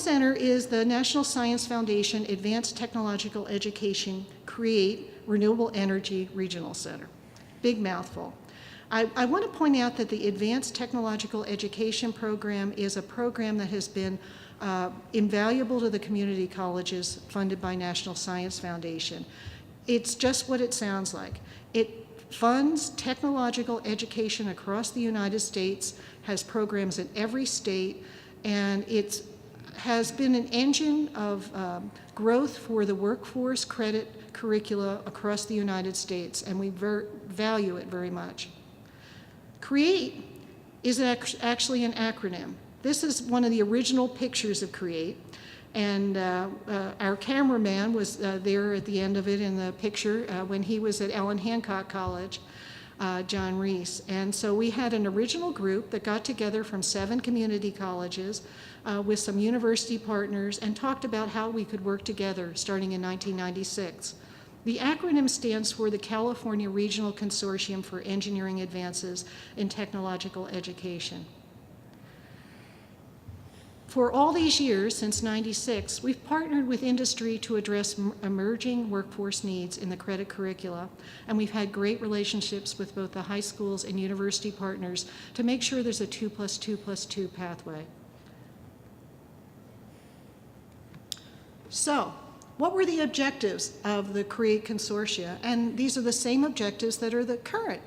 center is the National Science Foundation Advanced Technological Education CREATE Renewable Energy Regional Center. Big mouthful. I want to point out that the Advanced Technological Education Program is a program that has been invaluable to the community colleges funded by National Science Foundation. It's just what it sounds like. It funds technological education across the United States, has programs in every state, and it has been an engine of growth for the workforce credit curricula across the United States, and we value it very much. CREATE is actually an acronym. This is one of the original pictures of CREATE, and our cameraman was there at the end of it in the picture when he was at Ellen Hancock College, John Reese. And so we had an original group that got together from 7 community colleges with some university partners and talked about how we could work together starting in 1996. The acronym stands for the California Regional Consortium for Engineering Advances in Technological Education. For all these years, since '96, we've partnered with industry to address emerging workforce needs in the credit curricula, and we've had great relationships with both the high schools and university partners to make sure there's a 2+2+2 pathway. So, what were the objectives of the CREATE Consortia? And these are the same objectives that are the current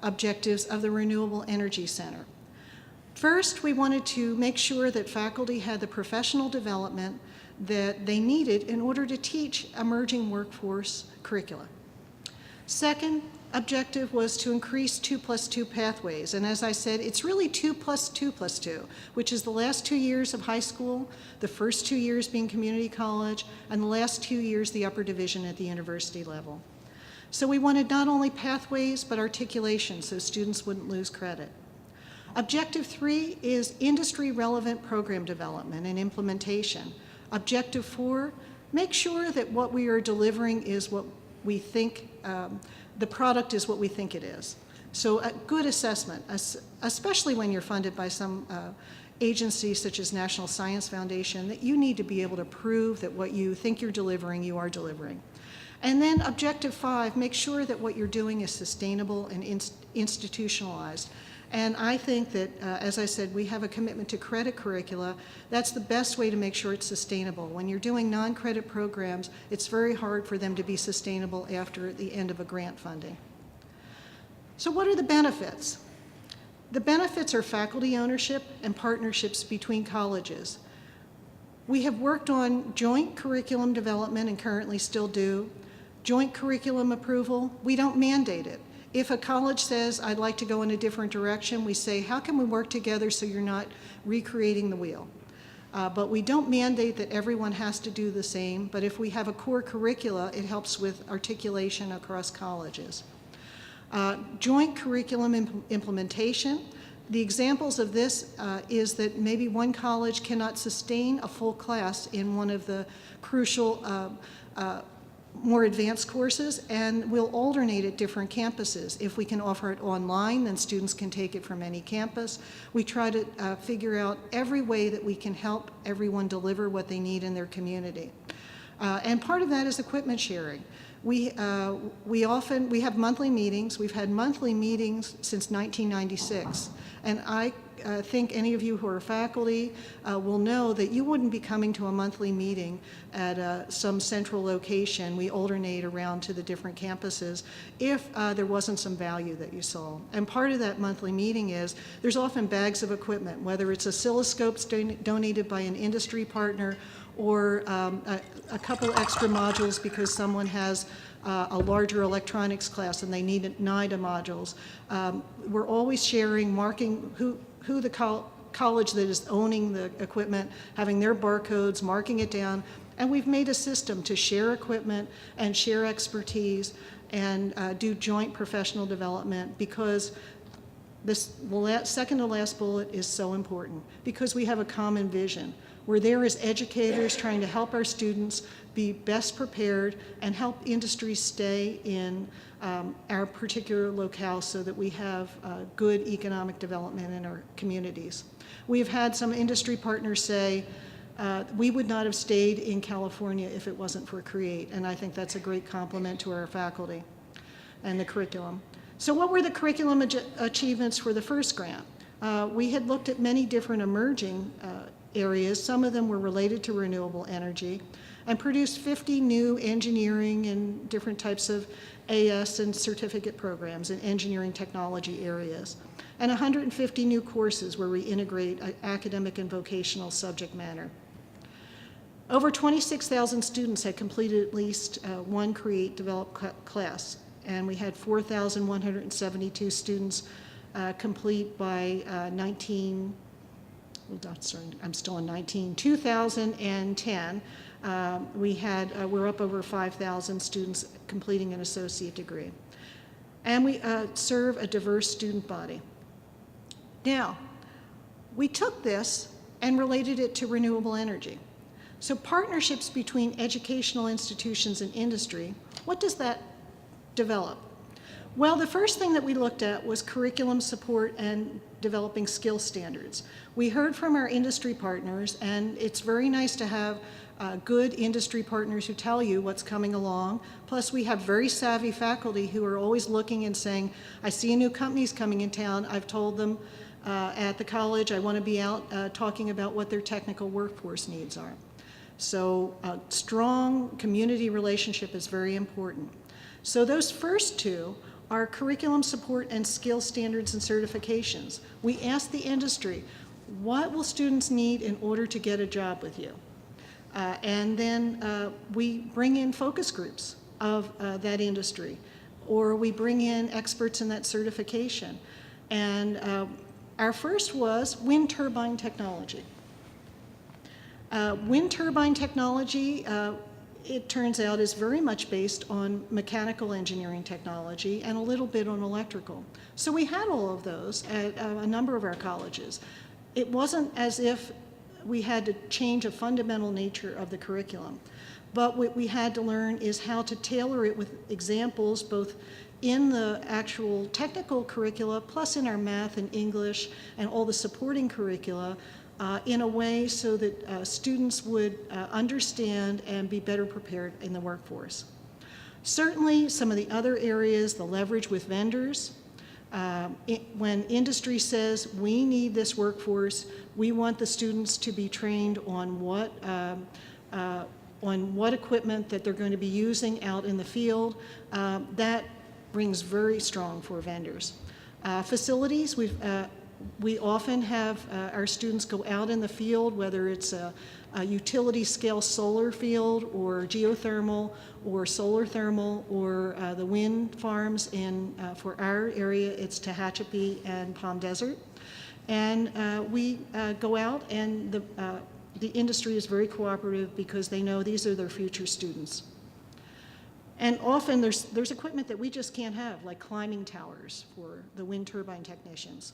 objectives of the Renewable Energy Center. First, we wanted to make sure that faculty had the professional development that they needed in order to teach emerging workforce curricula. Second objective was to increase 2+2 pathways, and as I said, it's really 2+2+2, which is the last 2 years of high school, the first 2 years being community college, and the last 2 years the upper division at the university level. So we wanted not only pathways, but articulation so students wouldn't lose credit. Objective 3 is industry-relevant program development and implementation. Objective 4, make sure that what we are delivering is what we think, the product is what we think it is. So a good assessment, especially when you're funded by some agency such as National Science Foundation, that you need to be able to prove that what you think you're delivering, you are delivering. And then objective 5, make sure that what you're doing is sustainable and institutionalized. And I think that, as I said, we have a commitment to credit curricula. That's the best way to make sure it's sustainable. When you're doing non-credit programs, it's very hard for them to be sustainable after the end of a grant funding. So what are the benefits? The benefits are faculty ownership and partnerships between colleges. We have worked on joint curriculum development and currently still do. Joint curriculum approval, we don't mandate it. If a college says, I'd like to go in a different direction, we say, how can we work together so you're not recreating the wheel? But we don't mandate that everyone has to do the same, but if we have a core curricula, it helps with articulation across colleges. Joint curriculum implementation. The examples of this is that maybe one college cannot sustain a full class in one of the crucial more advanced courses, and we'll alternate at different campuses. If we can offer it online, then students can take it from any campus. We try to figure out every way that we can help everyone deliver what they need in their community. And part of that is equipment sharing. We have monthly meetings. We've had monthly meetings since 1996, and I think any of you who are faculty will know that you wouldn't be coming to a monthly meeting at some central location. We alternate around to the different campuses if there wasn't some value that you saw. And part of that monthly meeting is there's often bags of equipment, whether it's oscilloscopes donated by an industry partner or a couple extra modules because someone has a larger electronics class and they need NIDA modules. We're always sharing, marking who the college that is owning the equipment, having their barcodes, marking it down, and we've made a system to share equipment and share expertise and do joint professional development because this second to last bullet is so important because we have a common vision. We're there as educators trying to help our students be best prepared and help industry stay in our particular locale so that we have good economic development in our communities. We've had some industry partners say, we would not have stayed in California if it wasn't for CREATE, and I think that's a great compliment to our faculty and the curriculum. So what were the curriculum achievements for the first grant? We had looked at many different emerging areas. Some of them were related to renewable energy, and produced 50 new engineering and different types of AS and certificate programs in engineering technology areas, and 150 new courses where we integrate academic and vocational subject matter. Over 26,000 students had completed at least one CREATE developed class, and we had 4,172 students complete by 2010. We're up over 5,000 students completing an associate degree. And we serve a diverse student body. Now, we took this and related it to renewable energy. So partnerships between educational institutions and industry, what does that develop? Well, the first thing that we looked at was curriculum support and developing skill standards. We heard from our industry partners, and it's very nice to have good industry partners who tell you what's coming along. Plus, we have very savvy faculty who are always looking and saying, I see new companies coming in town. I've told them at the college I want to be out talking about what their technical workforce needs are. So a strong community relationship is very important. So those first two are curriculum support and skill standards and certifications. We asked the industry, what will students need in order to get a job with you? And then we bring in focus groups of that industry, or we bring in experts in that certification. And our first was wind turbine technology. Wind turbine technology, it turns out, is very much based on mechanical engineering technology and a little bit on electrical. So we had all of those at a number of our colleges. It wasn't as if we had to change a fundamental nature of the curriculum, but what we had to learn is how to tailor it with examples both in the actual technical curricula, plus in our math and English and all the supporting curricula, in a way so that students would understand and be better prepared in the workforce. Certainly, some of the other areas, the leverage with vendors. When industry says, we need this workforce, we want the students to be trained on what equipment that they're going to be using out in the field, that rings very strong for vendors. Facilities, we often have our students go out in the field, whether it's a utility scale solar field or geothermal or solar thermal or the wind farms for our area, it's Tehachapi and Palm Desert. And we go out, and the industry is very cooperative because they know these are their future students. And often there's equipment that we just can't have, like climbing towers for the wind turbine technicians.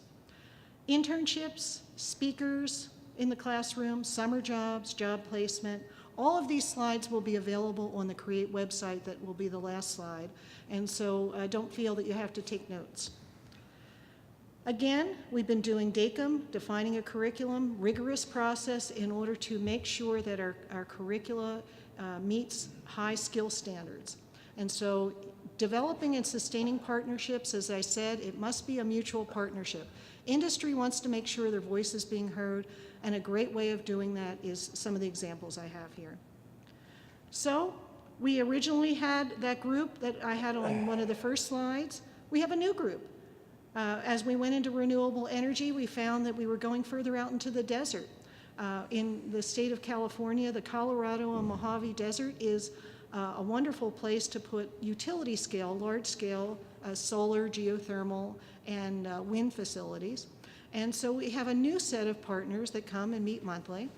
Internships, speakers in the classroom, summer jobs, job placement, all of these slides will be available on the CREATE website. That will be the last slide. And so don't feel that you have to take notes. Again, we've been doing DACM, defining a curriculum, rigorous process in order to make sure that our curricula meets high skill standards. And so developing and sustaining partnerships, as I said, it must be a mutual partnership. Industry wants to make sure their voice is being heard, and a great way of doing that is some of the examples I have here. So we originally had that group that I had on one of the first slides. We have a new group. As we went into renewable energy, we found that we were going further out into the desert. In the state of California, the Colorado and Mojave Desert is a wonderful place to put utility scale, large scale solar, geothermal, and wind facilities. And so we have a new set of partners that come and meet monthly,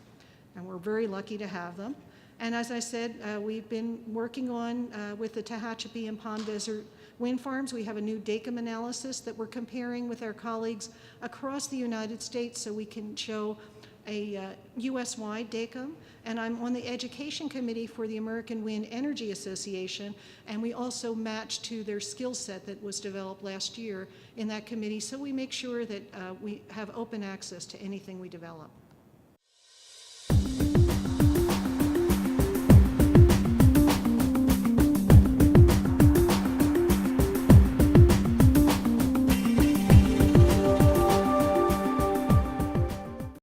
and we're very lucky to have them. And as I said, we've been working on, with the Tehachapi and Palm Desert wind farms, we have a new DACM analysis that we're comparing with our colleagues across the United States so we can show a US-wide DACM, and I'm on the education committee for the American Wind Energy Association, and we also match to their skill set that was developed last year in that committee, so we make sure that we have open access to anything we develop.